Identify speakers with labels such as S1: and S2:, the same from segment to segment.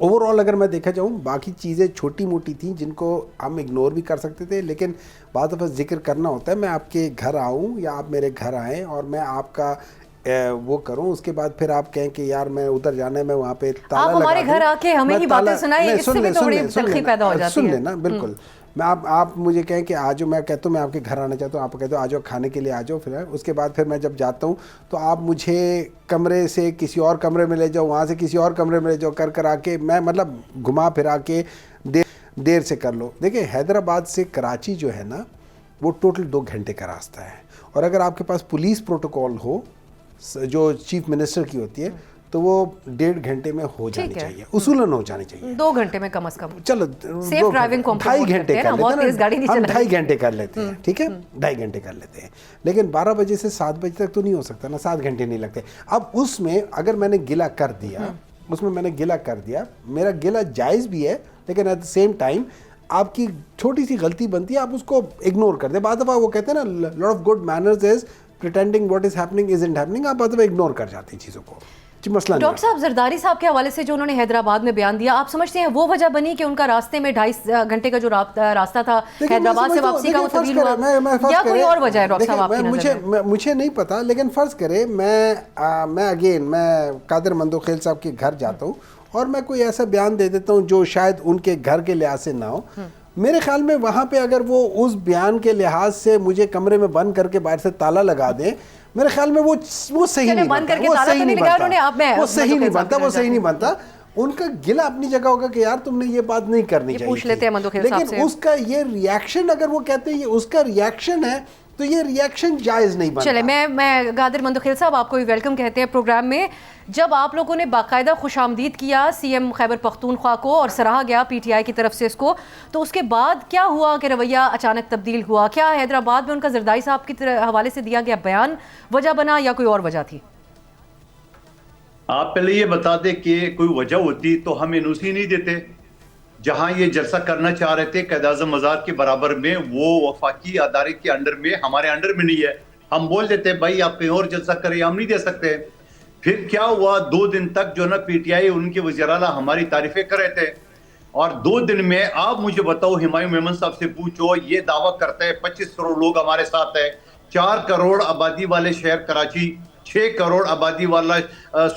S1: Over all اگر میں دیکھا جاؤں باقی چیزیں چھوٹی موٹی تھیں جن کو ہم اگنور بھی کر سکتے تھے, لیکن بعض دفعہ ذکر کرنا ہوتا ہے. میں آپ کے گھر آؤں یا آپ میرے گھر آئیں اور میں آپ کا وہ کروں, اس کے بعد پھر آپ کہیں کہ یار میں ادھر جانا ہے, میں وہاں پہ تالا لگا دوں.
S2: آپ ہمارے گھر آ کے ہمیں ہی باتیں سنائیں, اس سے بھی تھوڑی تلخی پیدا ہو جاتی ہے.
S1: سن لینا بالکل. میں آپ مجھے کہیں کہ آ جاؤ, میں کہتا ہوں میں آپ کے گھر آنا چاہتا ہوں, آپ کہتے ہو آ جاؤ کھانے کے لیے آ جاؤ. پھر اس کے بعد پھر میں جب جاتا ہوں تو آپ مجھے کمرے سے کسی اور کمرے میں لے جاؤ, وہاں سے کسی اور کمرے میں لے جاؤ, کر آ کے میں مطلب گھما پھرا کے دیر سے کر لو. دیکھیں حیدرآباد سے کراچی جو ہے نا وہ ٹوٹل 2 گھنٹے کا راستہ ہے, اور اگر آپ کے پاس پولیس پروٹوکول ہو جو چیف منسٹر کی ہوتی ہے تو وہ 1.5 گھنٹے میں ہو جانی چاہیے, اصولاً ہو جانی چاہیے.
S2: 2 گھنٹے میں کم از کم.
S1: چلو
S2: سیف ڈرائیونگ کو
S1: 2.5 گھنٹے کر لیتے ہیں, ہم 2.5 گھنٹے کر لیتے ہیں, ٹھیک ہے 2.5 گھنٹے کر لیتے ہیں. لیکن 12 بجے سے 7 بجے تک تو نہیں ہو سکتا نا, 7 گھنٹے نہیں لگتے. اب اس میں اگر میں نے گلہ کر دیا, میرا گلہ جائز بھی ہے, لیکن ایٹ دا سیم ٹائم آپ کی چھوٹی سی غلطی بنتی ہے, آپ اس کو اگنور کر دیں. بعض دفعہ وہ کہتے ہیں نا lot of good manners is pretending what is happening isn't happening. آپ بعض دفعہ اگنور کر جاتے ہیں چیزوں کو. مسئلہ نہیں.
S2: ڈاکٹر صاحب زرداری صاحب کے حوالے سے جو انہوں نے حیدرآباد میں بیان دیا, آپ سمجھتے ہیں وہ وجہ بنی کہ ان کا راستے میں 2.5 گھنٹے کا جو راستہ تھا حیدرآباد سے واپسی کا وہ طویل ہوا, یا کوئی اور وجہ ہے ڈاکٹر صاحب آپ کی نظر میں؟
S1: مجھے نہیں پتا, لیکن فرض کرے میں قادر مندوخیل صاحب کے گھر جاتا ہوں اور میں کوئی ایسا بیان دے دیتا ہوں جو شاید ان کے گھر کے لحاظ سے نہ ہو. میرے خیال میں وہاں پہ اگر وہ اس بیان کے لحاظ سے مجھے کمرے میں بند کر کے باہر سے تالا لگا دیں, میرے خیال میں وہ صحیح نہیں بنتا, وہ صحیح نہیں بنتا. ان کا گلہ اپنی جگہ ہوگا کہ یار تم نے یہ بات نہیں کرنی چاہیے,
S2: پوچھ لیتے ہیں مندوخیل صاحب سے.
S1: لیکن اس کا یہ ریاکشن, اگر وہ کہتے ہیں اس کا ریاکشن ہے تو یہ ریاکشن جائز نہیں بنتا.
S2: چلے میں قادر مندوخیل صاحب آپ کو بھی ویلکم کہتے ہیں پروگرام میں. جب آپ لوگوں نے باقاعدہ خوش آمدید کیا سی ایم خیبر پختونخوا کو اور سراہا گیا پی ٹی آئی کی طرف سے اس کو, تو اس کے بعد کیا ہوا کہ رویہ اچانک تبدیل ہوا؟ کیا حیدرآباد میں ان کا زرداری صاحب کے حوالے سے دیا گیا بیان وجہ بنا یا کوئی اور وجہ تھی؟
S3: آپ پہلے یہ بتا دیں کہ کوئی وجہ ہوتی تو ہم انوسی نہیں دیتے. جہاں یہ جلسہ کرنا چاہ رہے تھے قائد اعظم مزار کے برابر میں, وہ وفاقی ادارے کے انڈر میں, ہمارے انڈر میں نہیں ہے, ہم بول دیتے بھائی آپ کہیں اور جلسہ کریں, ہم نہیں دے سکتے. پھر کیا ہوا, 2 دن تک جو نا پی ٹی آئی ان کے وزیر اعلیٰ ہماری تعریفیں کر رہے تھے, اور 2 دن میں آپ مجھے بتاؤ, ہمایوں میمن صاحب سے پوچھو, یہ دعویٰ کرتا ہے 25 کروڑ لوگ ہمارے ساتھ ہیں, 4 کروڑ آبادی والے شہر کراچی, 6 کروڑ آبادی والا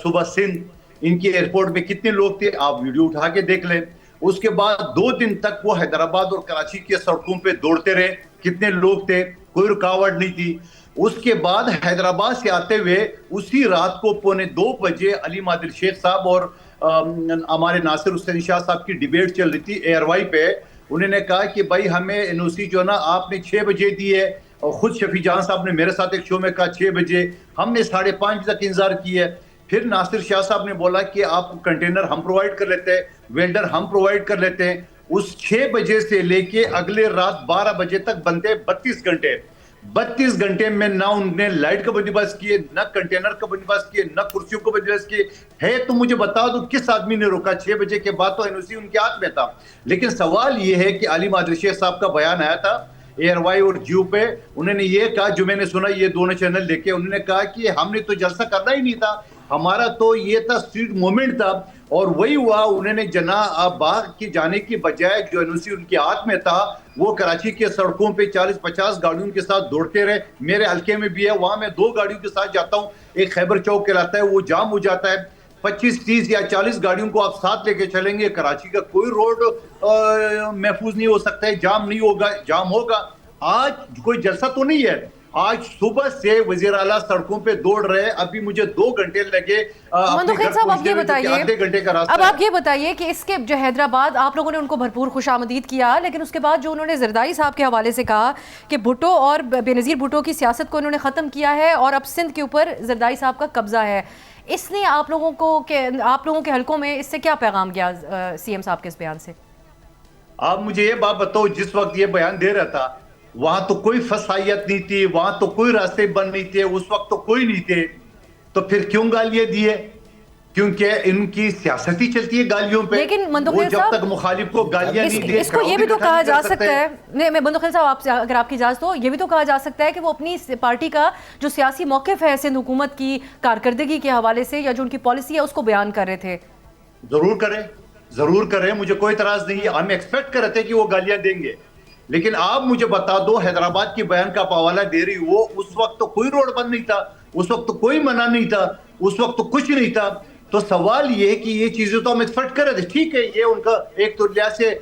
S3: صوبہ سندھ, ان کی ایئرپورٹ میں کتنے لوگ تھے آپ ویڈیو اٹھا کے دیکھ لیں. اس کے بعد 2 دن تک وہ حیدرآباد اور کراچی کے سڑکوں پہ دوڑتے رہے, کتنے لوگ تھے, کوئی رکاوٹ نہیں تھی. اس کے بعد حیدرآباد سے آتے ہوئے اسی رات کو 1:45 بجے علیم عادل شیخ صاحب اور ہمارے ناصر حسین شاہ صاحب کی ڈیبیٹ چل رہی تھی ایئر وائی پہ. انہوں نے کہا کہ بھائی ہمیں این او سی جو نا آپ نے 6 بجے دی ہے, اور خود شفیع جہاں صاحب نے میرے ساتھ ایک شو میں کہا 6 بجے, ہم نے 5:30 تک انتظار کیا ہے. پھر ناصر شاہ صاحب نے بولا کہ آپ کنٹینر ہم پرووائڈ کر لیتے ہیں, ویلڈر ہم پرووائڈ کر لیتے ہیں. اس 6 بجے سے لے کے اگلے رات 12 بجے تک بنتے 32 گھنٹے. 32 گھنٹے میں نہ انہوں نے لائٹ کا بندوبست کیے, نہ کنٹینر کا بندوبست کیے, نہ کرسیوں کا بندوبست کیے. ہے تو مجھے بتا دو کس آدمی نے روکا؟ 6 بجے کے بعد تو این او سی ان کے ہاتھ میں تھا. لیکن سوال یہ ہے کہ علیم عادل شیخ صاحب کا بیان آیا تھا ایئر وائی اور جیو پہ, انہوں نے یہ کہا, جو میں نے سنا یہ دونوں چینل لے کے, انہوں نے کہا کہ ہم نے تو جلسہ کرنا ہی نہیں تھا, ہمارا تو یہ تھا اسٹریٹ موومنٹ تھا. اور وہی ہوا, انہوں نے جناح باغ کی جانے کی بجائے جو این او سی ان کے ہاتھ میں تھا وہ کراچی کے سڑکوں پہ 40-50 گاڑیوں کے ساتھ دوڑتے رہے. میرے حلقے میں بھی ہے, وہاں میں 2 گاڑیوں کے ساتھ جاتا ہوں, ایک خیبر چوک کہلاتا ہے, وہ جام ہو جاتا ہے. 25-30 یا 40 گاڑیوں کو آپ ساتھ لے کے چلیں گے, کراچی کا کوئی روڈ محفوظ نہیں ہو سکتا ہے, جام نہیں ہوگا. جام ہوگا. آج کوئی جلسہ تو نہیں ہے, آج صبح سے وزیر اعلیٰ سڑکوں پہ دوڑ رہے, ابھی مجھے 2 گھنٹے لگے.
S2: مندوخیل صاحب آپ یہ بتائیے,
S3: آدھے گھنٹے کا راستہ.
S2: اب آپ یہ بتائیے کہ اس کے جو حیدرآباد آپ لوگوں نے ان کو بھرپور خوش آمدید کیا, لیکن اس کے بعد جو انہوں نے زرداری صاحب کے حوالے سے کہا کہ بھٹو اور بے نظیر بھٹو کی سیاست کو انہوں نے ختم کیا ہے اور اب سندھ کے اوپر زرداری صاحب کا قبضہ ہے, اس نے آپ لوگوں کے حلقوں میں اس سے کیا پیغام گیا سی ایم صاحب کے اس بیان سے؟
S3: آپ مجھے یہ بات بتاؤ, جس وقت یہ بیان دے رہا تھا وہاں تو کوئی فسائیت نہیں تھی, وہاں تو کوئی راستے بند نہیں تھے, اس وقت تو کوئی نہیں تھے, تو پھر کیوں گالیاں دیے؟ کیونکہ ان کی سیاست ہی چلتی ہے گالیوں پہ.
S2: لیکن مندوخیل
S3: جب
S2: صاحب
S3: تک مخالف کو گالیاں نہیں دے,
S2: اس کو یہ بھی تو کہا جا سکتا ہے, نہیں میں مندوخیل صاحب آپ سے اگر آپ کی اجازت ہو, یہ بھی تو کہا جا سکتا ہے کہ وہ اپنی پارٹی کا جو سیاسی موقف ہے سندھ حکومت کی کارکردگی کے حوالے سے یا جو ان کی پالیسی ہے اس کو بیان کر رہے تھے.
S3: ضرور کریں, ضرور کر رہے ہیں, مجھے کوئی اعتراض نہیں ہے, ہم ایکسپیکٹ کر رہے تھے کہ وہ گالیاں دیں گے, لیکن آپ مجھے بتا دو حیدرآباد کی بیان کا آپ حوالہ دے رہی ہو, اس وقت تو کوئی روڈ بند نہیں تھا, اس وقت تو کوئی منع نہیں تھا, اس وقت تو کچھ نہیں تھا. تو سوال یہ ہے کہ یہ چیزیں تو ہم ایکسپیکٹ کر رہے تھے, ٹھیک ہے یہ ان کا ایک تو لحاظ سے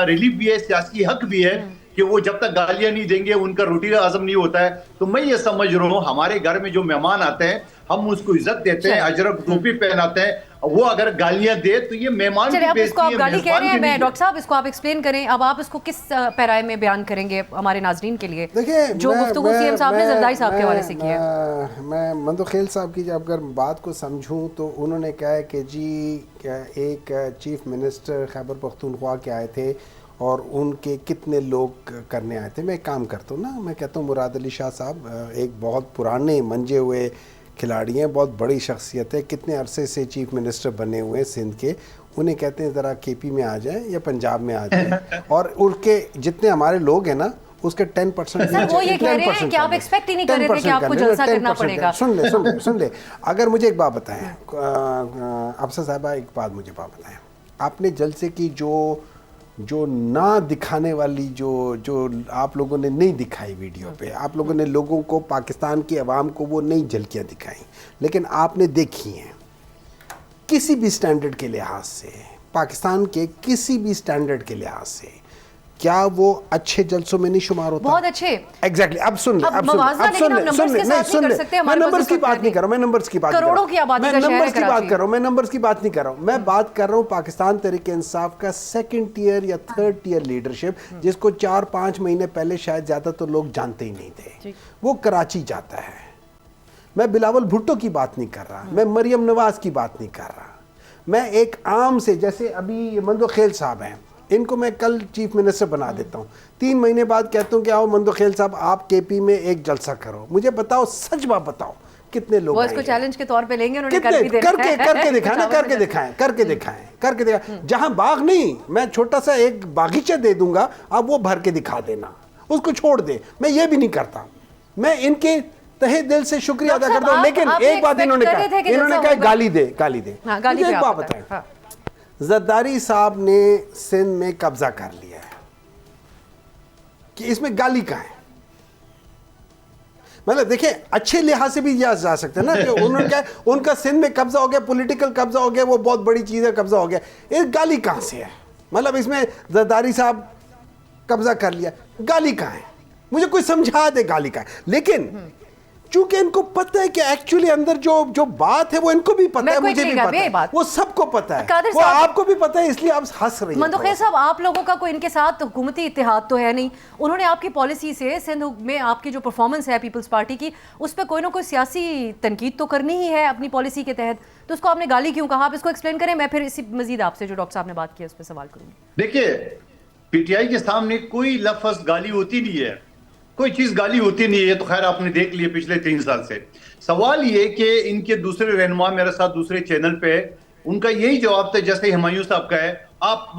S3: ریلیف بھی ہے, سیاسی حق بھی ہے کہ وہ جب تک گالیاں نہیں دیں گے ان کا روٹی ہضم نہیں ہوتا ہے. تو میں یہ سمجھ رہا ہوں ہمارے گھر میں جو مہمان آتے ہیں ہم اس کو عزت دیتے ہیں, اجرک ٹوپی پہناتے ہیں, وہ اگر گالیاں دے تو یہ مہمان کی
S2: اب اس کو آپ
S3: بےعزتی ہے,
S2: گالی کہہ رہے ہیں.
S3: میزبان کی
S2: میں
S3: نہیں.
S2: ڈاکٹر صاحب اس کو آپ ایکسپلین کریں, اب آپ اس کو کس پیرائے میں بیان کریں گے ہمارے ناظرین کے لیے جو گفتگو سی ایم صاحب نے زرداری صاحب کے حوالے سے کی ہے؟
S1: میں مندوخیل صاحب کی اگر بات کو سمجھوں تو انہوں نے کہا ہے کہ جی ایک چیف منسٹر خیبر پختونخوا کے آئے تھے اور ان کے کتنے لوگ کرنے آئے تھے. میں ایک کام کرتا ہوں نا, میں کہتا ہوں مراد علی شاہ صاحب ایک بہت پرانے منجے ہوئے کھلاڑی ہیں, بہت بڑی شخصیت ہے, کتنے عرصے سے چیف منسٹر بنے ہوئے ہیں سندھ کے, انہیں کہتے ہیں ذرا کے پی میں آ جائیں یا پنجاب میں آ جائیں, اور ان کے جتنے ہمارے لوگ ہیں نا اس کے 10%
S2: سر وہ یہ کہہ رہے ہیں کہ آپ ایکسپیکٹ ہی نہیں کر رہے تھے کہ آپ کو جلسہ کرنا پڑے گا.
S1: سن لے اگر مجھے ایک بات بتائیں افسر صاحبہ, ایک بات مجھے بتائیں, آپ نے جلسے کی جو نہ دکھانے والی جو آپ لوگوں نے نہیں دکھائی ویڈیو پہ, آپ لوگوں نے لوگوں کو, پاکستان کی عوام کو وہ نئی جھلکیاں دکھائیں, لیکن آپ نے دیکھی ہیں کسی بھی سٹینڈرڈ کے لحاظ سے, پاکستان کے کسی بھی سٹینڈرڈ کے لحاظ سے کیا وہ اچھے جلسوں میں نہیں شمار ہوتا؟
S2: بہت اچھے.
S1: ایگزیکٹلی. اب سن لے, میں نمبرز کی بات نہیں کر رہا ہوں, میں نمبرز کی بات نہیں کر رہا ہوں, میں نمبرز کی بات نہیں کر رہا ہوں, میں بات کر رہا ہوں پاکستان تحریک انصاف کا سیکنڈ ٹیئر یا تھرڈ ٹیئر لیڈرشپ, جس کو 4-5 مہینے پہلے شاید زیادہ تو لوگ جانتے ہی نہیں تھے. وہ کراچی جاتا ہے. میں بلاول بھٹو کی بات نہیں کر رہا, میں مریم نواز کی بات نہیں کر رہا, میں ایک عام سے, جیسے ابھی مندوخیل صاحب ہیں, ان کو میں کل چیف منسٹر بنا دیتا ہوں, 3 مہینے بعد کہتا ہوں کہ آؤ مندوخیل صاحب آپ کے پی میں ایک جلسہ کرو, مجھے بتاؤ, سچ بات بتاؤ کتنے لوگ
S2: وہ اس کو چیلنج کے طور پہ لیں گے, انہوں نے کر کے دکھائیں.
S1: جہاں باغ نہیں, میں چھوٹا سا ایک باغیچہ دے دوں گا, آپ وہ بھر کے دکھا دینا, اس کو چھوڑ دے. میں یہ بھی نہیں کرتا, میں ان کے تہے دل سے شکریہ ادا کرتا ہوں, لیکن ایک بات انہوں نے کہا گالی دے. مجھے ایک بات بتائیں, زرداری صاحب نے سندھ میں قبضہ کر لیا ہے, کہ اس میں گالی کہاں ہے؟ مطلب دیکھیں اچھے لحاظ سے بھی جا سکتے ہیں نا کہ انہوں نے کہا ان کا سندھ میں قبضہ ہو گیا, پولیٹیکل قبضہ ہو گیا, وہ بہت بڑی چیز ہے, قبضہ ہو گیا. اس گالی کہاں سے ہے؟ مطلب اس میں زرداری صاحب قبضہ کر لیا, گالی کہاں ہے؟ مجھے کوئی سمجھا دے گالی کہاں ہے. لیکن چونکہ ان کو پتہ ہے کہ ایکچولی اندر جو بات ہے وہ ان کو بھی پتہ ہے, مجھے بھی پتہ ہے, وہ سب کو پتہ ہے, وہ آپ کو بھی پتہ ہے, اس لیے آپ ہنس رہی ہیں.
S2: مندوخیل صاحب آپ لوگوں کا کوئی ان کے ساتھ حکومتی اتحاد تو ہے نہیں, انہوں نے آپ کی پالیسی سے سندھ میں آپ کی جو پرفارمنس ہے پیپلز پارٹی کی, اس پہ کوئی نہ کوئی سیاسی تنقید تو کرنی ہی ہے اپنی پالیسی کے تحت, تو اس کو آپ نے گالی کیوں کہا؟ آپ اس کو ایکسپلین کریں, میں پھر اسی مزید آپ سے جو ڈاکٹر صاحب نے بات کی اس پہ سوال کروں گی.
S3: دیکھیے پی ٹی آئی کے سامنے کوئی لفظ گالی ہوتی نہیں ہے, کوئی چیز گالی ہوتی نہیں ہے, تو خیر آپ نے دیکھ لیے پچھلے 3 سال سے. سوال یہ کہ ان کے دوسرے رہنما میرے ساتھ دوسرے چینل پہ, ان کا یہی جواب تھا جیسے ہمایوں صاحب کا ہے, آپ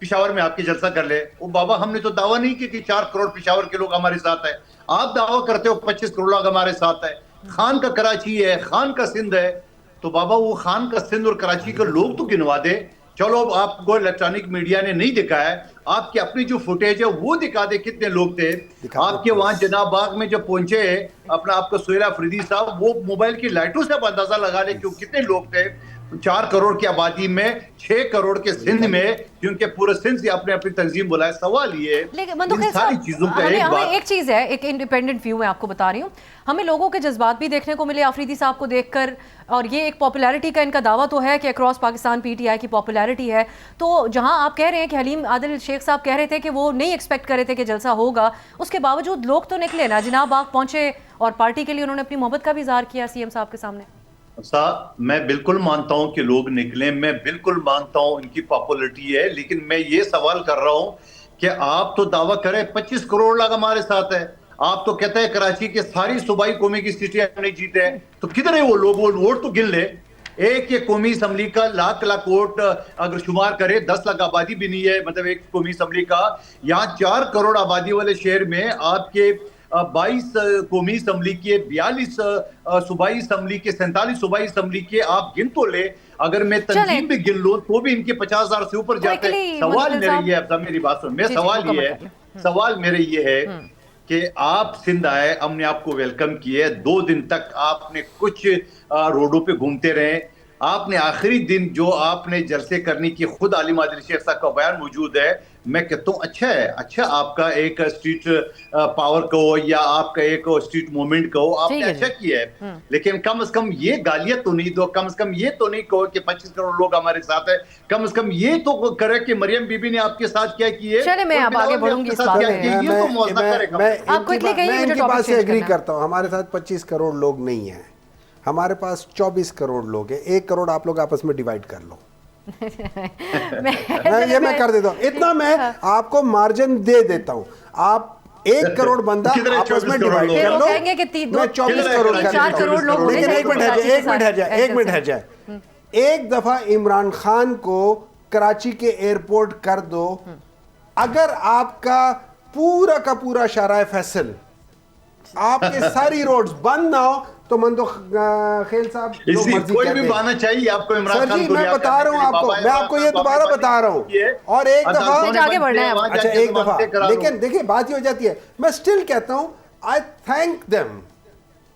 S3: پشاور میں آپ کے جلسہ کر لے. وہ بابا ہم نے تو دعویٰ نہیں کیا کہ 4 کروڑ پشاور کے لوگ ہمارے ساتھ ہیں, آپ دعویٰ کرتے ہو 25 کروڑ لوگ ہمارے ساتھ ہیں. خان کا کراچی ہے, خان کا سندھ ہے, تو بابا وہ خان کا سندھ اور کراچی کے لوگ تو گنوا دے. چلو آپ کو الیکٹرانک میڈیا نے نہیں دکھایا, آپ کی اپنی جو فوٹیج ہے وہ دکھا دے کتنے لوگ تھے آپ کے وہاں جناب باغ میں جب پہنچے اپنا آپ کا سہیل آفریدی صاحب, وہ موبائل کی لائٹوں سے اب اندازہ لگا لے کہ کتنے لوگ تھے. 4 کروڑ کی آبادی میں 6 کروڑ کے سندھ میں, کیونکہ پورے سندھ سے اپنے اپنی تنظیم بلائے. سوال یہ ہے ان ساری چیزوں کا
S2: ایک چیز ہے, ایک انڈیپینڈنٹ ویو میں آپ کو بتا رہی ہوں, ہمیں لوگوں کے جذبات بھی دیکھنے کو ملے آفریدی صاحب کو دیکھ کر, اور یہ ایک پاپولیرٹی کا ان کا دعویٰ تو ہے کہ across Pakistan P T I کی پاپولیرٹی ہے. تو جہاں آپ کہہ رہے ہیں کہ حلیم عادل شیخ صاحب کہہ رہے تھے کہ وہ نہیں ایکسپیکٹ کر رہے تھے کہ جلسہ ہوگا, اس کے باوجود لوگ تو نکلے نا, جناب باغ پہنچے اور پارٹی کے لیے انہوں نے اپنی محبت کا بھی اظہار کیا سی ایم صاحب کے سامنے.
S3: میں بالکل مانتا ہوں کہ لوگ نکلیں, میں بالکل مانتا ہوں ان کی پاپولیرٹی ہے, لیکن میں یہ سوال کر رہا ہوں کہ آپ تو دعویٰ کریں 25 کروڑ لوگ ہمارے ساتھ ہیں, آپ تو کہتے ہیں کراچی کے ساری صوبائی قومی کی سیٹیں ہم نہیں جیتے ہیں, تو کدھر ہے وہ لوگ؟ ووٹ تو گن لے. ایک یہ قومی اسمبلی کا لاکھ ووٹ اگر شمار کرے 10 لاکھ آبادی بھی نہیں ہے, مطلب ایک قومی اسمبلی کا. یہاں 4 کروڑ آبادی والے شہر میں آپ کے 22 قومی اسمبلی کے, 42 صوبائی اسمبلی کے, 47 صوبائی اسمبلی کے, آپ گن تو لے, اگر میں تنظیم بھی گن لوں تو بھی ان کے 50,000 سے اوپر جاتے ہیں. سوال میرے یہ ہے, میری بات سن, میرا سوال میرے یہ ہے کہ آپ سندھ آئے, ہم نے آپ کو ویلکم کیے, 2 دن تک آپ نے کچھ روڈوں پہ گھومتے رہے, آپ نے آخری دن جو آپ نے جلسے کرنے کی خود عالم عادل شیخ صاحب کا بیان موجود ہے, میں کہتا ہوں اچھا ہے, اچھا آپ کا ایک اسٹریٹ پاور کا ہو یا آپ کا ایک اسٹریٹ موومنٹ کا ہو, آپ نے اچھا کیا ہے, لیکن کم از کم یہ گالیاں تو نہیں دو, کم از کم یہ تو نہیں کہو کہ 25 کروڑ لوگ ہمارے ساتھ ہیں, کم از کم یہ تو کرے کہ مریم بی بی نے آپ کے ساتھ کیا کیے.
S2: چلے میں اب آگے بڑھوں گی اس بات
S1: میں ان کی بات سے ایگری کرتا ہوں. ہمارے ساتھ 25 کروڑ لوگ نہیں ہیں, ہمارے پاس 24 کروڑ لوگ ہیں. 1 کروڑ آپ لوگ آپس میں ڈیوائیڈ کر لو. میں کر دیتا ہوں اتنا, میں آپ کو مارجن دے دیتا ہوں. آپ 1 کروڑ بندہ آپس میں ڈیوائیڈ کر لو, میں 24 کروڑ لوگ. لیکن ایک منٹ ہٹ جائے. ایک دفعہ عمران خان کو کراچی کے ایئرپورٹ کر دو, اگر آپ کا پورا شارع فیصل, آپ کے ساری روڈز بند نہ ہو تو مندو خیل صاحب
S3: کوئی بھی بہانا چاہیے آپ کو عمران خان کو.
S1: میں بتا رہا ہوں آپ کو, میں آپ کو یہ دوبارہ بتا رہا ہوں. اور ایک دفعہ
S2: آگے بڑھنا ہے,
S1: اچھا ایک دفعہ, لیکن دیکھیں بات یہ ہو جاتی ہے, میں سٹل کہتا ہوں I thank them,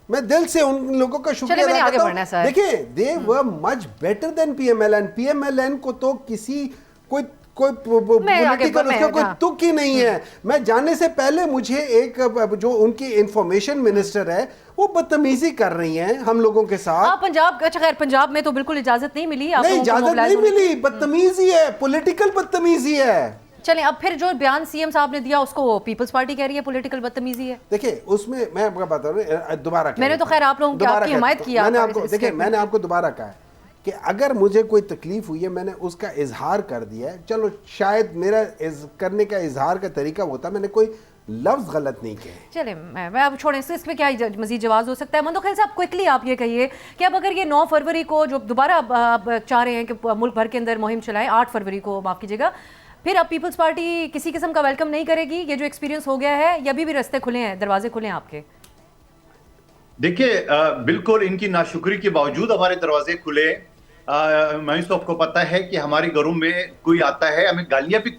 S1: میں دل سے ان لوگوں کا شکریہ ادا کرتا ہوں. دیکھیں they were much better than PMLN. PMLN کو تو کسی کوئی پولیٹیکل اس کا کوئی تک ہی نہیں ہے. میں جانے سے پہلے مجھے ایک جو ان کی انفارمیشن منسٹر ہے وہ بدتمیزی کر رہی ہیں ہم لوگوں کے ساتھ.
S2: پنجاب, اچھا خیر پنجاب میں تو بالکل اجازت نہیں ملی,
S1: نہیں اجازت نہیں ملی, بدتمیزی ہے, پولیٹیکل بدتمیزی ہے.
S2: چلیں اب پھر جو بیان سی ایم صاحب نے دیا اس کو پیپلز پارٹی کہہ رہی ہے پولیٹیکل بدتمیزی ہے.
S1: دیکھیں اس میں میں آپ کو بتا رہا ہوں دوبارہ,
S2: میں نے تو خیر آپ لوگوں کی آپ کی حمایت کیا,
S1: میں نے آپ کو دوبارہ کہا ہے کہ اگر مجھے کوئی تکلیف ہوئی ہے میں نے اس کا اظہار کر دیا ہے. چلو شاید میرا کرنے کا اظہار کا طریقہ ہوتا, میں نے کوئی لفظ غلط نہیں کہے.
S2: چلیں میں اب چھوڑیں اس میں کیا مزید جواز ہو سکتا ہے. مندوخیل صاحب کوئکلی آپ یہ کہیے کہ اب اگر یہ 9 فروری کو جو دوبارہ اب چاہ رہے ہیں کہ ملک بھر کے اندر مہم چلائیں, 8 فروری کو معاف کیجیے گا, پھر اب پیپلز پارٹی کسی قسم کا ویلکم نہیں کرے گی, یہ جو ایکسپیرینس ہو گیا ہے, یا ابھی بھی رستے کھلے ہیں, دروازے کھلے ہیں آپ کے؟
S3: دیکھیے بالکل ان کی ناشکری کے باوجود ہمارے دروازے کھلے. مہیش صاحب کو پتا ہے کہ ہمارے گھروں میں کوئی آتا ہے ہمیں گالیاں بھی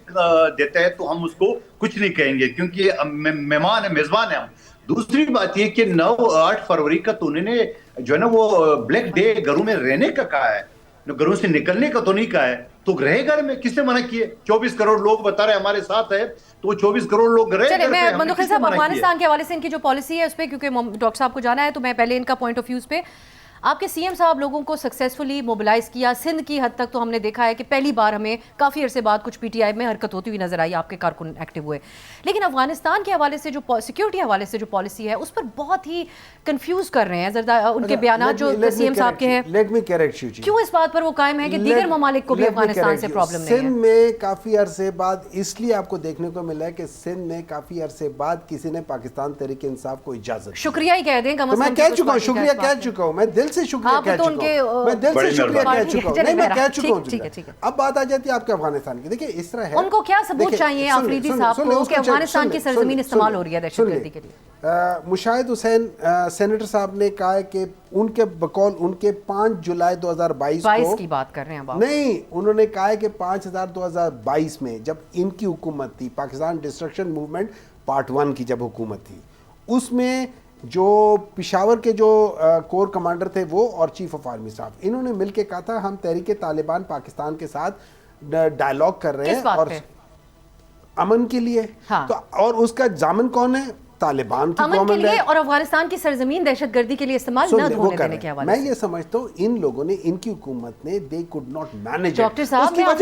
S3: دیتا ہے تو ہم اس کو کچھ نہیں کہیں گے کیونکہ مہمان ہے, میزبان ہے ہم. دوسری بات یہ کہ 8 فروری کا تو انہوں نے جو ہے نا وہ بلیک ڈے گھروں میں رہنے کا کہا ہے, گھروں سے نکلنے کا تو نہیں کہا ہے. تو رہے گھر میں, کس نے منع کیے؟ 24 کروڑ لوگ بتا رہے ہمارے ساتھ ہے تو 24 کروڑ لوگ رہے.
S2: چلے میں مندوخیل صاحب افغانستان کے حوالے سے ان کی جو پالیسی ہے اس پہ, کیونکہ ڈاکٹر صاحب کو جانا ہے, تو میں پہلے ان کا پوائنٹ آف ویوز پہ. آپ کے سی ایم صاحب لوگوں کو سکسیسفلی موبلائز کیا, سندھ کی حد تک تو ہم نے دیکھا ہے کہ پہلی بار ہمیں کافی عرصے بعد کچھ پی ٹی آئی میں حرکت ہوتی ہوئی نظر آئی, آپ کے کارکن ایکٹیو ہوئے. لیکن افغانستان کے حوالے سے جو سیکیورٹی حوالے سے جو پالیسی ہے اس پر بہت ہی کنفیوز کر رہے ہیں زردہ ان کے بیانات جو سی ایم صاحب کے ہیں. کیوں اس بات پر وہ قائم ہے کہ دیگر ممالک کو بھی افغانستان سے پرابلم نہیں ہے؟
S1: سندھ میں کافی عرصے بعد اس لیے آپ کو دیکھنے کو ملا ہے کہ سندھ میں کافی عرصے بعد کسی نے پاکستان تحریک انصاف کو اجازت,
S2: شکریہ ہی کہہ دیں,
S1: میں کہہ چکا ہوں, شکریہ کہہ چکا ہوں, میں دل سے شکریہ کہہ چکا ہوں, میں دل سے شکریہ کہہ چکا ہوں, نہیں میں کہہ چکا ہوں. اب بات آ جاتی ہے آپ کے افغانستان کی. دیکھیں اس طرح ہے,
S2: ان کو کیا ثبوت چاہیے آفریدی صاحب کو کہ افغانستان کی سرزمین استعمال ہو رہی ہے دہشت گردی کے لیے؟
S1: مشاہد حسین سینیٹر صاحب نے کہا ہے کہ ان کے بقول ان کے 5 جولائی 2022
S2: کی بات کر رہے ہیں,
S1: نہیں انہوں نے کہا ہے کہ 2022 میں جب ان کی حکومت تھی, پاکستان ڈسٹرکشن موومنٹ پارٹ 1 کی جب حکومت تھی, اس میں جو پشاور کے جو کور کمانڈر تھے وہ اور چیف آف آرمی صاحب, انہوں نے مل کے کہا تھا ہم تحریک طالبان پاکستان کے ساتھ ڈائلاگ کر رہے ہیں اور امن کے لیے. تو اور اس کا ضامن کون ہے؟ طالبان کی گورنمنٹ ہے,
S2: اور افغانستان کی سرزمین دہشت گردی کے لیے استعمال نہ ہونے دینے کے حوالے سے.
S1: میں یہ سمجھتا ہوں ان لوگوں نے, ان کی حکومت نے they could not manage.
S2: Doctor صاحب
S1: میں اس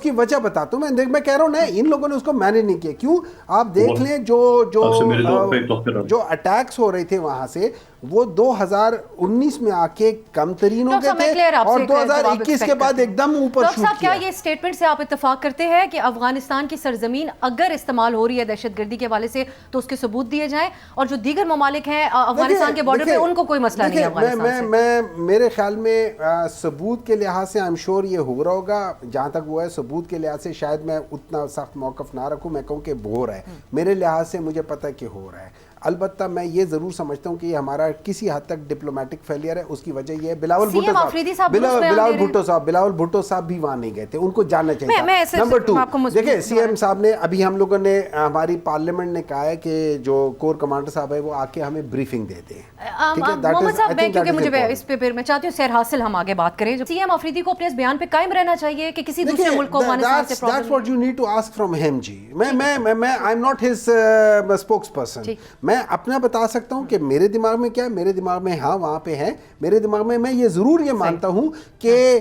S1: کی وجہ بتاتا ہوں, میں کہہ رہا ہوں نا ان لوگوں نے اس کو مینج نہیں کیا. کیوں؟ آپ دیکھ لیں جو اٹیکس ہو رہے تھے وہاں سے, وہ 2019 میں آ کے کم ترین ہو گئے تھے اور 2021 کے بعد ایک دم اوپر شوٹ کیا.
S2: کیا یہ اسٹیٹمنٹ سے آپ اتفاق کرتے ہیں کہ افغانستان کی سرزمین اگر استعمال ہو رہی ہے دہشت گردی کے کے حوالے سے تو اس کے ثبوت دیے جائیں, اور جو دیگر ممالک ہیں افغانستان کے بارڈر پہ ان کو کوئی مسئلہ نہیں ہے افغانستان سے.
S1: میں میرے خیال میں ثبوت کے لحاظ سے I'm sure یہ ہو رہا ہوگا. جہاں تک وہ ہے ثبوت کے لحاظ سے شاید میں اتنا سخت موقف نہ رکھوں, میں کہوں کہ ہو رہا ہے. میرے لحاظ سے مجھے پتہ ہے کہ ہو رہا ہے. البتہ میں یہ ضرور سمجھتا ہوں کہ یہ ہمارا کسی حد تک ڈپلومیٹک فیلئر ہے. اس کی وجہ یہ ہے بلاول بھٹو صاحب بھی وہاں نہیں گئے تھے, ان کو جاننا چاہیے. نمبر 2 دیکھیں سی ایم صاحب نے ابھی ہم لوگوں نے ہماری پارلیمنٹ نے کہا ہے کہ جو کور کمانڈر صاحب ہے وہ آ کے ہمیں بریفنگ دے دیں.
S2: محمد صاحب میں کیونکہ مجھے اس پہ پھر میں چاہتی ہوں سیر حاصل ہم آگے بات کریں. سی ایم افریدی کو اپنے اس بیان پہ قائم رہنا چاہیے کہ کسی دوسرے ملک کو افغانستان سے problem.
S1: That's what you need to ask from him جی. میں I'm not his spokesperson. میں اپنا بتا سکتا ہوں کہ میرے دماغ میں کیا ہے. میرے دماغ میں ہاں وہاں پہ ہے. میرے دماغ میں یہ ضرور یہ مانتا ہوں کہ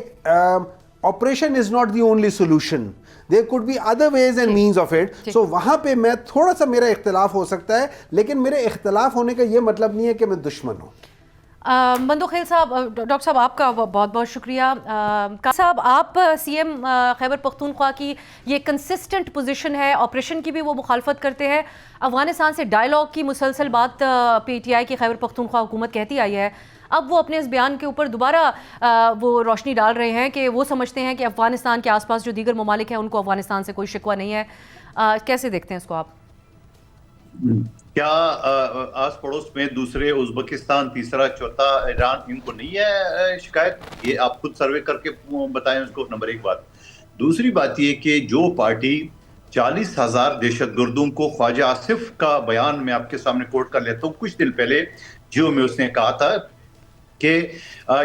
S1: operation is not the only solution. There could be other ways and means of it. So وہاں پہ میں تھوڑا سا میرا اختلاف ہو سکتا ہے, لیکن میرے اختلاف ہونے کا یہ مطلب نہیں ہے کہ میں دشمن ہوں.
S2: بندو خیل صاحب, ڈاکٹر صاحب آپ کا بہت بہت شکریہ. صاحب آپ سی ایم خیبر پختونخوا کی یہ کنسسٹنٹ پوزیشن ہے, آپریشن کی بھی وہ مخالفت کرتے ہیں, افغانستان سے ڈائلاگ کی مسلسل بات پی ٹی آئی کی خیبر پختونخوا حکومت کہتی آئی ہے. اب وہ اپنے اس بیان کے اوپر دوبارہ وہ روشنی ڈال رہے ہیں کہ وہ سمجھتے ہیں کہ افغانستان کے آس پاس جو دیگر ممالک ہیں ان کو افغانستان سے کوئی شکوہ نہیں ہے. کیسے دیکھتے ہیں اس کو آپ؟
S3: کیا آس پڑوس میں دوسرے ازبکستان, تیسرا, چوتھا ایران, ان کو نہیں ہے شکایت؟ یہ آپ خود سروے کر کے بتائیں اس کو. نمبر 1 بات. دوسری بات یہ کہ جو پارٹی 40,000 دہشت گردوں کو, خواجہ آصف کا بیان میں آپ کے سامنے کوٹ کر لیتا ہوں, کچھ دن پہلے جیو میں اس نے کہا تھا کہ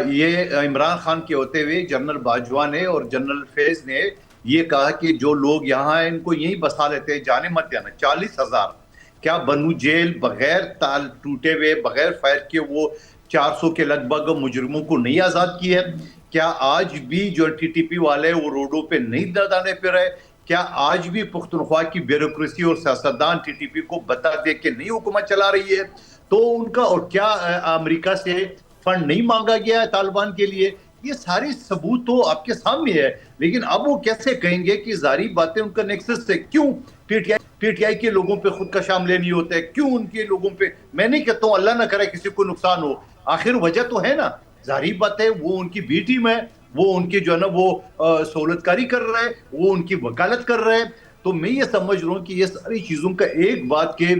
S3: یہ عمران خان کے ہوتے ہوئے جنرل باجوہ نے اور جنرل فیض نے یہ کہا کہ جو لوگ یہاں ہیں ان کو یہیں بسا لیتے ہیں, جانے مت جانا. 40,000 کیا بنو جیل بغیر تال ٹوٹے ہوئے, بغیر فائر کے وہ 400 کے لگ بھگ مجرموں کو نہیں آزاد کی ہے؟ کیا آج بھی جو ٹی ٹی پی والے وہ روڈوں پہ نہیں دردانے پہ رہے؟ کیا آج بھی پختونخوا کی بیوروکریسی اور سیاستدان ٹی ٹی پی کو بتا دے کہ نہیں حکومت چلا رہی ہے؟ تو ان کا, اور کیا امریکہ سے فنڈ نہیں مانگا گیا ہے طالبان کے لیے؟ یہ ساری ثبوت تو آپ کے سامنے ہے. لیکن اب وہ کیسے کہیں گے کہ ظاہری باتیں ان کا نیکسس ہے؟ کیوں پی ٹی آئی کے لوگوں پہ خود کا شام نہیں ہوتا ہے؟ کیوں ان کے لوگوں پہ؟ میں نہیں کہتا ہوں اللہ نہ کرے کسی کو نقصان ہو, آخر وجہ تو ہے نا. ظاہری بات ہے وہ ان کی بی ٹیم ہے, وہ ان کی جو ہے نا وہ سہولت کاری کر رہا ہے, وہ ان کی وکالت کر رہا ہے. تو میں یہ سمجھ رہا ہوں کہ یہ ساری چیزوں کا ایک بات کہ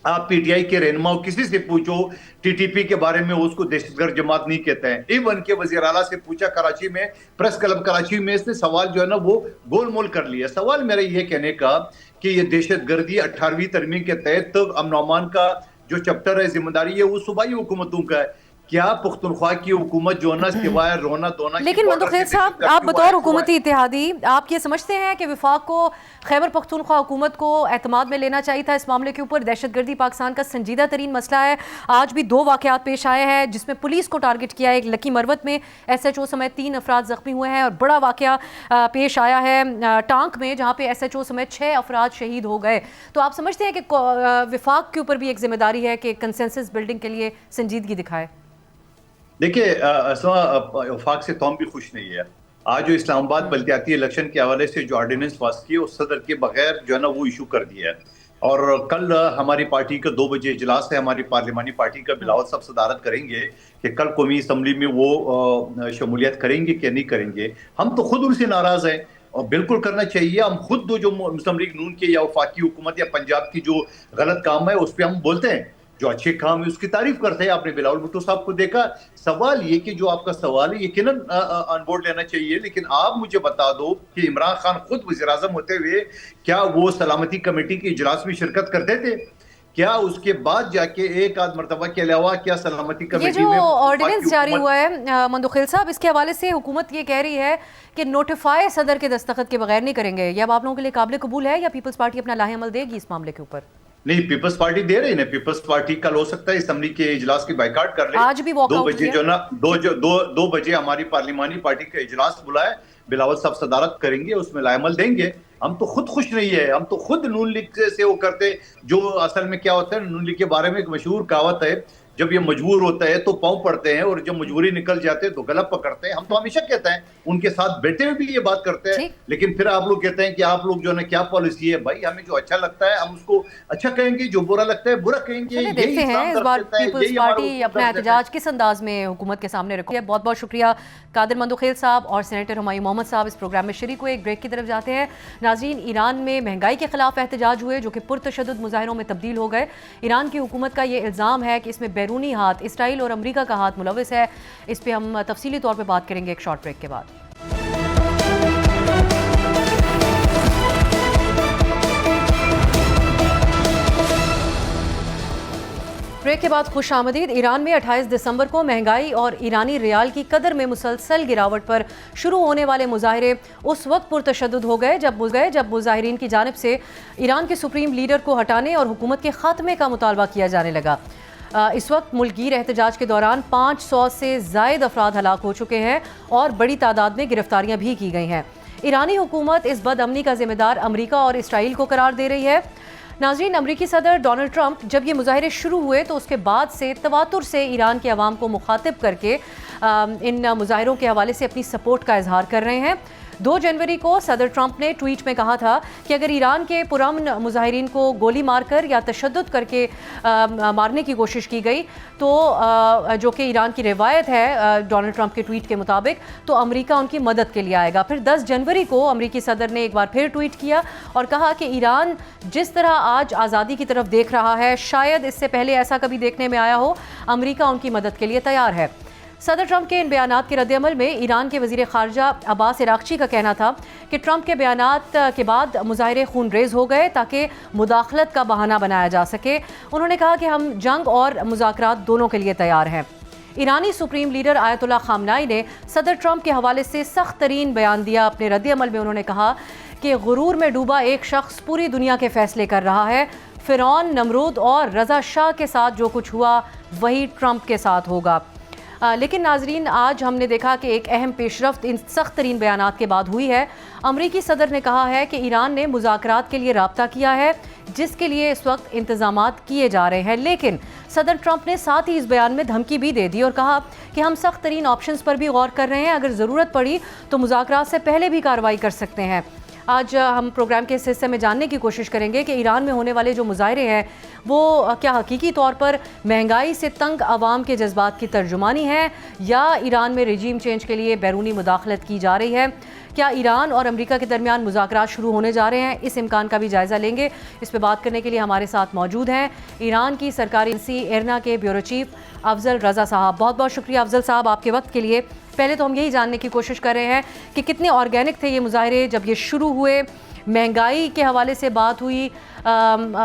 S3: آپ پی ٹی آئی کے رہنما کسی سے پوچھو ٹی ٹی پی کے بارے میں اس کو دہشت گرد جماعت نہیں کہتے ہیں. ایون کے وزیر اعلیٰ سے پوچھا کراچی میں, پریس کلب کراچی میں, اس نے سوال جو ہے نا وہ گول مول کر لیا. سوال میرا یہ کہنے کا کہ یہ دہشت گردی 18ویں ترمیم کے تحت امن و امان کا جو چپٹر ہے, ذمہ داری ہے وہ صوبائی حکومتوں کا ہے. کیا پختونخوا کی حکومت جو ہے نا سوائے رونا دھونا.
S2: لیکن منتخب صاحب آپ بطور حکومتی اتحادی آپ یہ سمجھتے ہیں کہ وفاق کو خیبر پختونخوا حکومت کو اعتماد میں لینا چاہیے تھا اس معاملے کے اوپر؟ دہشت گردی پاکستان کا سنجیدہ ترین مسئلہ ہے. آج بھی 2 واقعات پیش آئے ہیں جس میں پولیس کو ٹارگٹ کیا ہے. ایک لکی مروت میں ایس ایچ او سمیت 3 افراد زخمی ہوئے ہیں, اور بڑا واقعہ پیش آیا ہے ٹانک میں جہاں پہ ایس ایچ او سمیت 6 افراد شہید ہو گئے. تو آپ سمجھتے ہیں کہ وفاق کے اوپر بھی ایک ذمہ داری ہے کہ کنسنسس بلڈنگ کے لیے سنجیدگی دکھائے؟
S3: دیکھیے وفاق سے تو ہم بھی خوش نہیں ہے. آج جو اسلام آباد بلدیاتی الیکشن کے حوالے سے جو آرڈیننس پاس کی اس صدر کے بغیر جو ہے نا وہ ایشو کر دیا ہے. اور کل ہماری پارٹی کا 2 بجے اجلاس ہے, ہماری پارلیمانی پارٹی کا. بلاول صاحب صدارت کریں گے کہ کل قومی اسمبلی میں وہ شمولیت کریں گے کہ نہیں کریں گے. ہم تو خود ان سے ناراض ہیں, اور بالکل کرنا چاہیے. ہم خود جو مسلم لیگ نون کے یا وفاقی حکومت یا پنجاب کی جو غلط کام ہے اس پہ ہم بولتے ہیں, جو اچھے کام ہے اس کی تعریف کرتے ہیں. آپ نے بلاول بھٹو صاحب کو دیکھا. سوال یہ کہ جو آپ کا سوال ہے یقیناً آن بورڈ لینا چاہیے, لیکن آپ مجھے بتا دو کہ عمران خان خود وزیر اعظم ہوتے ہوئے کیا وہ سلامتی کمیٹی کے اجلاس میں شرکت کرتے تھے؟ کیا اس کے بعد جا کے ایک آدھ مرتبہ کے علاوہ کیا سلامتی کمیٹی میں
S2: یہ جو آرڈیننس جاری ہوا ہے مندوخیل صاحب, اس کے حوالے سے حکومت یہ کہہ رہی ہے کہ نوٹیفائی صدر کے دستخط کے بغیر نہیں کریں گے. یہ اب آپ لوگوں کے لیے قابل قبول ہے یا پیپلز پارٹی اپنا لاہ عمل دے گی اس معاملے کے اوپر؟
S3: نہیں, پیپلز پارٹی دے رہی ہے. پیپلز پارٹی کل ہو سکتا ہے اسمبلی کے اجلاس کی بائیکاٹ کر لے.
S2: آج بھی
S3: 2 بجے جو نا 2 بجے ہماری پارلیمانی پارٹی کا اجلاس بلائے, بلاول صاحب صدارت کریں گے, اس میں لائے عمل دیں گے. ہم تو خود خوش نہیں ہے, ہم تو خود نون لیگ سے وہ کرتے. جو اصل میں کیا ہوتا ہے, نون لیگ کے بارے میں ایک مشہور کہاوت ہے جب یہ مجبور ہوتا ہے تو پاؤں پڑتے ہیں، اور جب مجبوری نکل جاتے ہیں تو گلا پکڑتے ہیں. ہم تو ہمیشہ کہتے ہیں، ان کے ساتھ بیٹھے ہوئے بھی یہ بات کرتے ہیں، لیکن پھر آپ لوگ کہتے ہیں کہ آپ لوگ جو ہے کیا پالیسی ہے. بھائی ہمیں جو اچھا لگتا ہے ہم اس کو اچھا کہیں گے، جو برا لگتا ہے برا کہیں گے.
S2: دیکھتے ہیں اس بار پیپلز پارٹی اپنا احتجاج کس انداز میں حکومت کے سامنے رکھتی ہے. بہت بہت شکریہ قادر مندوخیل صاحب اور سینیٹر ہمایوں محمد صاحب اس پروگرام میں شریک ہوئے. ایک بریک کی طرف جاتے ہیں. ناظرین، ایران میں مہنگائی کے خلاف احتجاج ہوئے جو کہ پرتشدد مظاہروں میں تبدیل ہو گئے. ایران کی حکومت کا یہ الزام ہے کہ اس میں بیرونی ہاتھ اسرائیل اور امریکہ کا ہاتھ ملوث ہے. اس پہ ہم تفصیلی طور پہ بات کریں گے ایک شارٹ بریک کے بعد. بریک کے بعد خوش آمدید. ایران میں 28 دسمبر کو مہنگائی اور ایرانی ریال کی قدر میں مسلسل گراوٹ پر شروع ہونے والے مظاہرے اس وقت پرتشدد ہو گئے جب مظاہرین کی جانب سے ایران کے سپریم لیڈر کو ہٹانے اور حکومت کے خاتمے کا مطالبہ کیا جانے لگا. اس وقت ملک گیر احتجاج کے دوران 500 سے زائد افراد ہلاک ہو چکے ہیں اور بڑی تعداد میں گرفتاریاں بھی کی گئی ہیں. ایرانی حکومت اس بد امنی کا ذمہ دار امریکہ اور اسرائیل کو قرار دے رہی ہے. ناظرین، امریکی صدر ڈونلڈ ٹرمپ جب یہ مظاہرے شروع ہوئے تو اس کے بعد سے تواتر سے ایران کے عوام کو مخاطب کر کے ان مظاہروں کے حوالے سے اپنی سپورٹ کا اظہار کر رہے ہیں. 2 جنوری کو صدر ٹرمپ نے ٹویٹ میں کہا تھا کہ اگر ایران کے پرامن مظاہرین کو گولی مار کر یا تشدد کر کے مارنے کی کوشش کی گئی تو جو کہ ایران کی روایت ہے ڈونلڈ ٹرمپ کے ٹویٹ کے مطابق، تو امریکہ ان کی مدد کے لیے آئے گا. پھر 10 جنوری کو امریکی صدر نے ایک بار پھر ٹویٹ کیا اور کہا کہ ایران جس طرح آج آزادی کی طرف دیکھ رہا ہے شاید اس سے پہلے ایسا کبھی دیکھنے میں آیا ہو. امریکہ ان کی مدد کے لیے تیار ہے. صدر ٹرمپ کے ان بیانات کے رد عمل میں ایران کے وزیر خارجہ عباس عراقچی کا کہنا تھا کہ ٹرمپ کے بیانات کے بعد مظاہرے خون ریز ہو گئے تاکہ مداخلت کا بہانہ بنایا جا سکے. انہوں نے کہا کہ ہم جنگ اور مذاکرات دونوں کے لیے تیار ہیں. ایرانی سپریم لیڈر آیت اللہ خامنائی نے صدر ٹرمپ کے حوالے سے سخت ترین بیان دیا. اپنے رد عمل میں انہوں نے کہا کہ غرور میں ڈوبا ایک شخص پوری دنیا کے فیصلے کر رہا ہے. فرعون، نمرود اور رضا شاہ کے ساتھ جو کچھ ہوا وہی ٹرمپ کے ساتھ ہوگا. لیکن ناظرین، آج ہم نے دیکھا کہ ایک اہم پیش رفت ان سخت ترین بیانات کے بعد ہوئی ہے. امریکی صدر نے کہا ہے کہ ایران نے مذاکرات کے لیے رابطہ کیا ہے جس کے لیے اس وقت انتظامات کیے جا رہے ہیں. لیکن صدر ٹرمپ نے ساتھ ہی اس بیان میں دھمکی بھی دے دی اور کہا کہ ہم سخت ترین آپشنز پر بھی غور کر رہے ہیں. اگر ضرورت پڑی تو مذاکرات سے پہلے بھی کارروائی کر سکتے ہیں. آج ہم پروگرام کے اس حصے میں جاننے کی کوشش کریں گے کہ ایران میں ہونے والے جو مظاہرے ہیں وہ کیا حقیقی طور پر مہنگائی سے تنگ عوام کے جذبات کی ترجمانی ہے یا ایران میں رجیم چینج کے لیے بیرونی مداخلت کی جا رہی ہے. کیا ایران اور امریکہ کے درمیان مذاکرات شروع ہونے جا رہے ہیں؟ اس امکان کا بھی جائزہ لیں گے. اس پہ بات کرنے کے لیے ہمارے ساتھ موجود ہیں ایران کی سرکاری ایجنسی ایرنا کے بیورو چیف افضل رضا صاحب. بہت بہت شکریہ افضل صاحب آپ کے وقت کے لیے. پہلے تو ہم یہی جاننے کی کوشش کر رہے ہیں کہ کتنے آرگینک تھے یہ مظاہرے جب یہ شروع ہوئے. مہنگائی کے حوالے سے بات ہوئی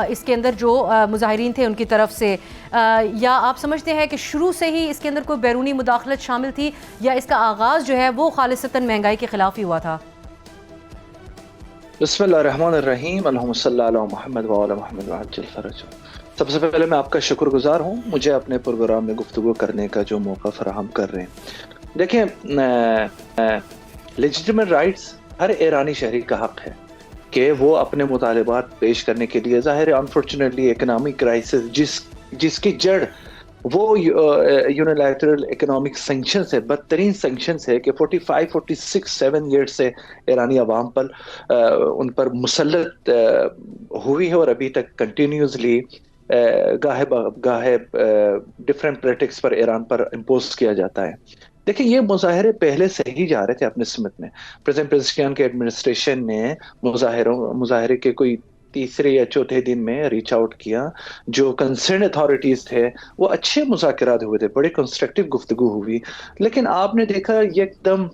S2: اس کے اندر جو مظاہرین تھے ان کی طرف سے، یا آپ سمجھتے ہیں کہ شروع سے ہی اس کے اندر کوئی بیرونی مداخلت شامل تھی یا اس کا آغاز جو ہے وہ خالصتاً مہنگائی کے خلاف ہی ہوا تھا؟
S4: بسم اللہ الرحمن الرحیم. اللہم صلی علی محمد وعلی محمد وعجل فرج. سب سے پہلے میں آپ کا شکر گزار ہوں مجھے اپنے پروگرام میں گفتگو کرنے کا جو موقع فراہم کر رہے ہیں. دیکھیں، لیجیٹیمیٹ رائٹس ہر ایرانی شہری کا حق ہے کہ وہ اپنے مطالبات پیش کرنے کے لیے، ظاہر ہے انفارچونیٹلی اکنامک کرائسس جس کی جڑ وہ یونیلیٹرل اکنامک سینکشنز ہے، بدترین سینکشنز ہے کہ 45-46-7 ایئرز سے ایرانی عوام پر ان پر مسلط ہوئی ہے اور ابھی تک کنٹینیوسلی گاہے ڈفرینٹ پولیٹکس پر ایران پر امپوز کیا جاتا ہے. دیکھیں، یہ مظاہرے پہلے سے ہی جا رہے تھے اپنے سمت میں. پریزیڈنٹ پزشکیان کے ایڈمنسٹریشن نے مظاہرے کے کوئی تیسرے یا چوتھے دن میں ریچ آؤٹ کیا. جو کنسرن اتھارٹیز تھے وہ اچھے مذاکرات ہوئے تھے، بڑے کنسٹرکٹیو گفتگو ہوئی. لیکن آپ نے دیکھا ایک دم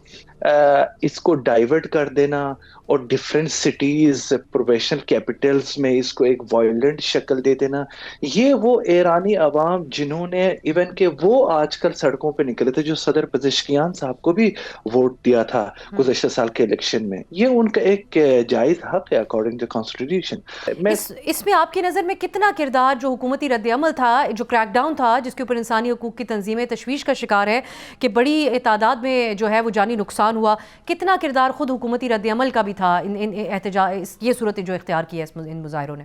S4: اس کو ڈائیورٹ کر دینا اور ڈفرینٹ سٹیز پروفیشنل کیپٹلز میں اس کو ایک وائلنٹ شکل دے دینا، یہ وہ ایرانی عوام جنہوں نے ایون کہ وہ آج کل سڑکوں پہ نکلے تھے جو صدر پزشکیان صاحب کو بھی ووٹ دیا تھا گزشتہ سال کے الیکشن میں، یہ ان کا ایک جائز حق ہے اکارڈنگ ٹو کانسٹیٹیوشن.
S2: اس میں آپ کی نظر میں کتنا کردار جو حکومتی رد عمل تھا، جو کریک ڈاؤن تھا جس کے اوپر انسانی حقوق کی تنظیمیں تشویش کا شکار ہے کہ بڑی تعداد میں جو ہے وہ جانی نقصان ہوا، کتنا کردار خود حکومتی رد عمل کا بھی تھا ان احتجاج یہ صورت جو اختیار کی ہے ان مظاہروں نے؟